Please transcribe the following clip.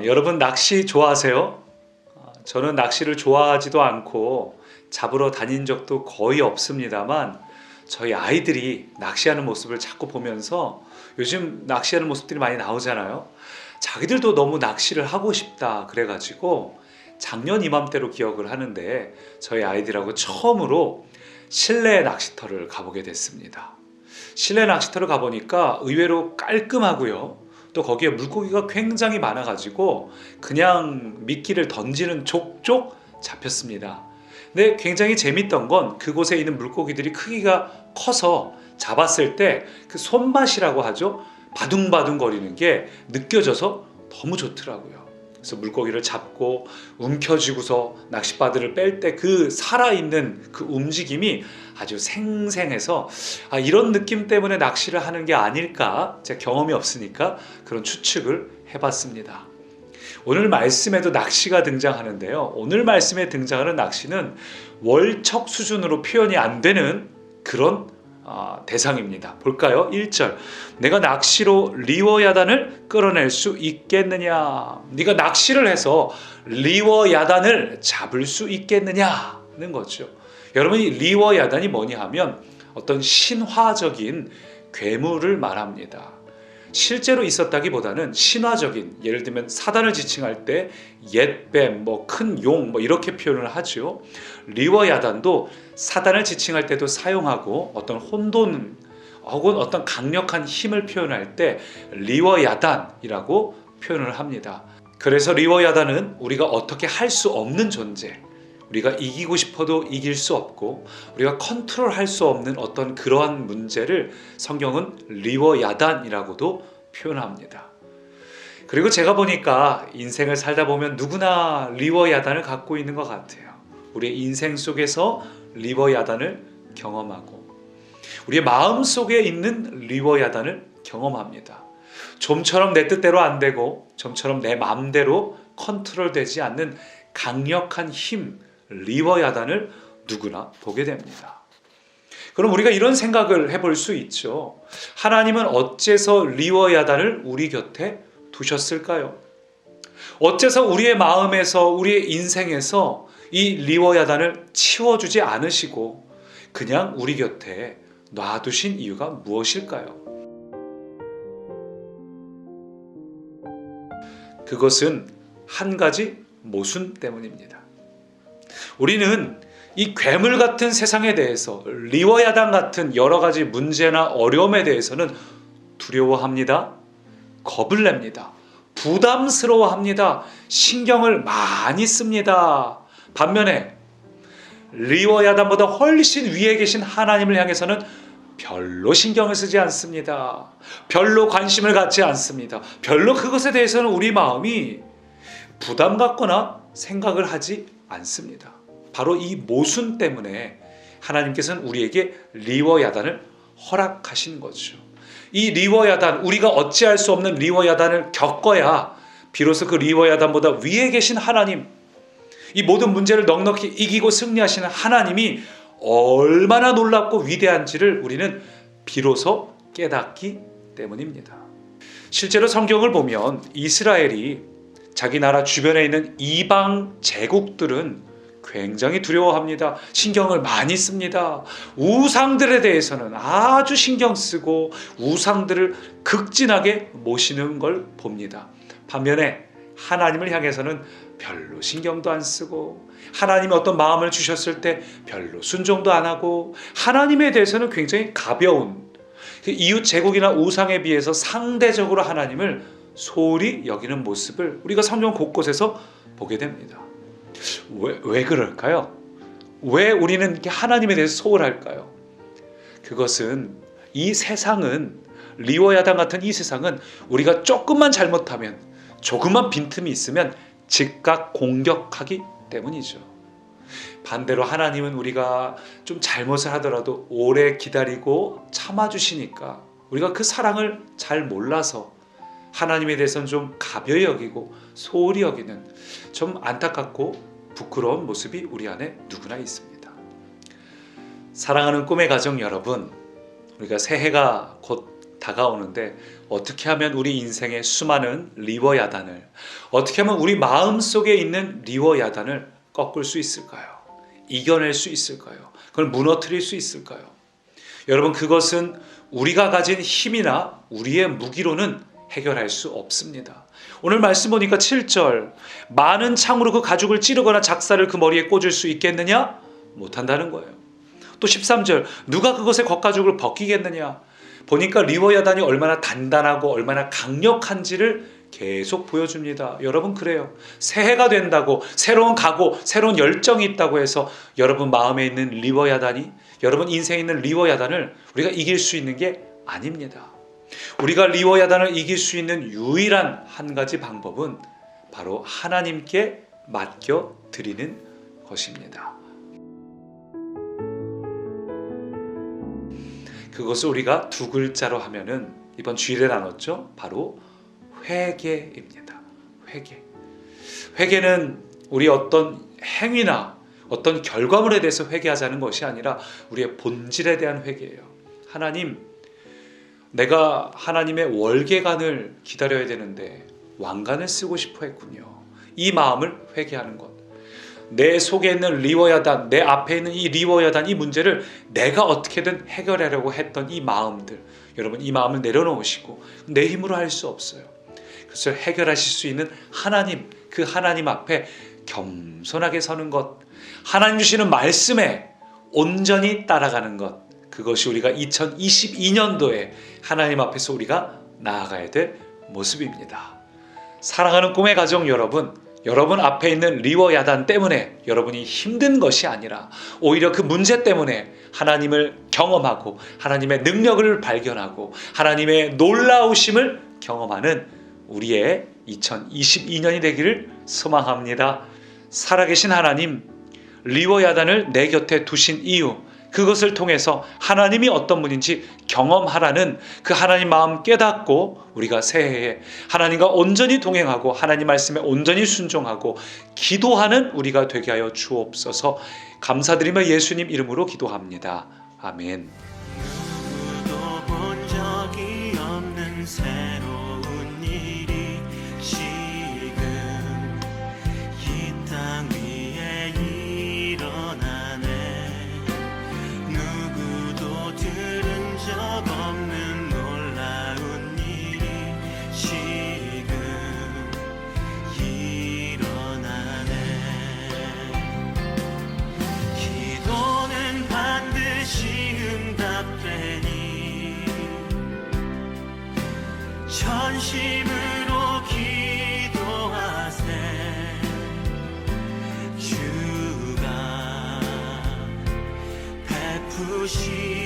여러분 낚시 좋아하세요? 저는 낚시를 좋아하지도 않고 잡으러 다닌 적도 거의 없습니다만 저희 아이들이 낚시하는 모습을 자꾸 보면서 요즘 낚시하는 모습들이 많이 나오잖아요. 자기들도 너무 낚시를 하고 싶다 그래가지고 작년 이맘때로 기억을 하는데 저희 아이들하고 처음으로 실내 낚시터를 가보게 됐습니다. 실내 낚시터를 가보니까 의외로 깔끔하고요. 또 거기에 물고기가 굉장히 많아가지고 그냥 미끼를 던지는 족족 잡혔습니다. 근데 굉장히 재밌던 건 그곳에 있는 물고기들이 크기가 커서 잡았을 때 그 손맛이라고 하죠. 바둥바둥 거리는 게 느껴져서 너무 좋더라고요. 그래서 물고기를 잡고 움켜쥐고서 낚싯바늘을 뺄 때 그 살아있는 그 움직임이 아주 생생해서 이런 느낌 때문에 낚시를 하는 게 아닐까, 제가 경험이 없으니까 그런 추측을 해봤습니다. 오늘 말씀에도 낚시가 등장하는데요. 오늘 말씀에 등장하는 낚시는 월척 수준으로 표현이 안 되는 그런 대상입니다. 볼까요? 1절. 내가 낚시로 리워야단을 끌어낼 수 있겠느냐? 네가 낚시를 해서 리워야단을 잡을 수 있겠느냐는 거죠. 여러분, 이 리워야단이 뭐냐 하면 어떤 신화적인 괴물을 말합니다. 실제로 있었다기보다는 신화적인, 예를 들면 사단을 지칭할 때 옛뱀, 큰 용 이렇게 표현을 하죠. 리워야단도 사단을 지칭할 때도 사용하고 어떤 혼돈 혹은 어떤 강력한 힘을 표현할 때 리워야단이라고 표현을 합니다. 그래서 리워야단은 우리가 어떻게 할 수 없는 존재, 우리가 이기고 싶어도 이길 수 없고 우리가 컨트롤할 수 없는 어떤 그러한 문제를 성경은 리워야단이라고도 표현합니다. 그리고 제가 보니까 인생을 살다 보면 누구나 리워야단을 갖고 있는 것 같아요. 우리의 인생 속에서 리워야단을 경험하고 우리의 마음 속에 있는 리워야단을 경험합니다. 좀처럼 내 뜻대로 안 되고 좀처럼 내 마음대로 컨트롤되지 않는 강력한 힘, 리워야단을 누구나 보게 됩니다. 그럼 우리가 이런 생각을 해볼 수 있죠. 하나님은 어째서 리워야단을 우리 곁에 두셨을까요? 어째서 우리의 마음에서, 우리의 인생에서 이 리워야단을 치워주지 않으시고 그냥 우리 곁에 놔두신 이유가 무엇일까요? 그것은 한 가지 모순 때문입니다. 우리는 이 괴물 같은 세상에 대해서, 리워야단 같은 여러 가지 문제나 어려움에 대해서는 두려워합니다. 겁을 냅니다. 부담스러워합니다. 신경을 많이 씁니다. 반면에 리워야단보다 훨씬 위에 계신 하나님을 향해서는 별로 신경을 쓰지 않습니다. 별로 관심을 갖지 않습니다. 별로 그것에 대해서는 우리 마음이 부담 갖거나 생각을 하지 않습니다. 바로 이 모순 때문에 하나님께서는 우리에게 리워야단을 허락하신 거죠. 이 리워야단, 우리가 어찌할 수 없는 리워야단을 겪어야 비로소 그 리워야단보다 위에 계신 하나님, 이 모든 문제를 넉넉히 이기고 승리하시는 하나님이 얼마나 놀랍고 위대한지를 우리는 비로소 깨닫기 때문입니다. 실제로 성경을 보면 이스라엘이 자기 나라 주변에 있는 이방 제국들은 굉장히 두려워합니다. 신경을 많이 씁니다. 우상들에 대해서는 아주 신경 쓰고 우상들을 극진하게 모시는 걸 봅니다. 반면에 하나님을 향해서는 별로 신경도 안 쓰고 하나님이 어떤 마음을 주셨을 때 별로 순종도 안 하고 하나님에 대해서는 굉장히 가벼운, 이웃 제국이나 우상에 비해서 상대적으로 하나님을 소홀히 여기는 모습을 우리가 성경 곳곳에서 보게 됩니다. 왜 그럴까요? 왜 우리는 이렇게 하나님에 대해서 소홀할까요? 그것은 이 세상은, 리워야단 같은 이 세상은 우리가 조금만 잘못하면, 조금만 빈틈이 있으면 즉각 공격하기 때문이죠. 반대로 하나님은 우리가 좀 잘못을 하더라도 오래 기다리고 참아주시니까 우리가 그 사랑을 잘 몰라서 하나님에 대해서는 좀 가벼이 여기고 소홀히 여기는 좀 안타깝고 부끄러운 모습이 우리 안에 누구나 있습니다. 사랑하는 꿈의 가정 여러분, 우리가 새해가 곧 다가오는데 어떻게 하면 우리 인생의 수많은 리워 야단을, 어떻게 하면 우리 마음속에 있는 리워 야단을 꺾을 수 있을까요? 이겨낼 수 있을까요? 그걸 무너뜨릴 수 있을까요? 여러분, 그것은 우리가 가진 힘이나 우리의 무기로는 해결할 수 없습니다. 오늘 말씀 보니까 7절, 많은 창으로 그 가죽을 찌르거나 작사를 그 머리에 꽂을 수 있겠느냐? 못한다는 거예요. 또 13절, 누가 그것의 겉가죽을 벗기겠느냐? 보니까 리워 야단이 얼마나 단단하고 얼마나 강력한지를 계속 보여줍니다. 여러분, 그래요. 새해가 된다고, 새로운 각오, 새로운 열정이 있다고 해서 여러분 마음에 있는 리워 야단이, 여러분 인생에 있는 리워 야단을 우리가 이길 수 있는 게 아닙니다. 우리가 리워 야단을 이길 수 있는 유일한 한 가지 방법은 바로 하나님께 맡겨 드리는 것입니다. 그것을 우리가 두 글자로 하면은 이번 주일에 나눴죠. 바로 회개입니다. 회개. 회개는 우리 어떤 행위나 어떤 결과물에 대해서 회개하자는 것이 아니라 우리의 본질에 대한 회개예요. 하나님, 내가 하나님의 월계관을 기다려야 되는데 왕관을 쓰고 싶어 했군요. 이 마음을 회개하는 것. 내 속에 있는 리워 야단, 내 앞에 있는 이 리워 야단, 이 문제를 내가 어떻게든 해결하려고 했던 이 마음들, 여러분 이 마음을 내려놓으시고 내 힘으로 할 수 없어요. 그래서 해결하실 수 있는 하나님, 그 하나님 앞에 겸손하게 서는 것, 하나님 주시는 말씀에 온전히 따라가는 것, 그것이 우리가 2022년도에 하나님 앞에서 우리가 나아가야 될 모습입니다. 사랑하는 꿈의 가정 여러분, 여러분 앞에 있는 리워 야단 때문에 여러분이 힘든 것이 아니라 오히려 그 문제 때문에 하나님을 경험하고 하나님의 능력을 발견하고 하나님의 놀라우심을 경험하는 우리의 2022년이 되기를 소망합니다. 살아계신 하나님, 리워 야단을 내 곁에 두신 이유, 그것을 통해서 하나님이 어떤 분인지 경험하라는 그 하나님 마음 깨닫고 우리가 새해에 하나님과 온전히 동행하고 하나님 말씀에 온전히 순종하고 기도하는 우리가 되게 하여 주옵소서. 감사드리며 예수님 이름으로 기도합니다. 아멘. 누구도 본 적이 없는 새로운 일이 지금 이 땅 위에 일어나네. 누구도 들은 적 없는 놀라운 일이 지금 일어나네. 기도는 반드시 응답되니 전심으로 기도하세. 주가 베푸시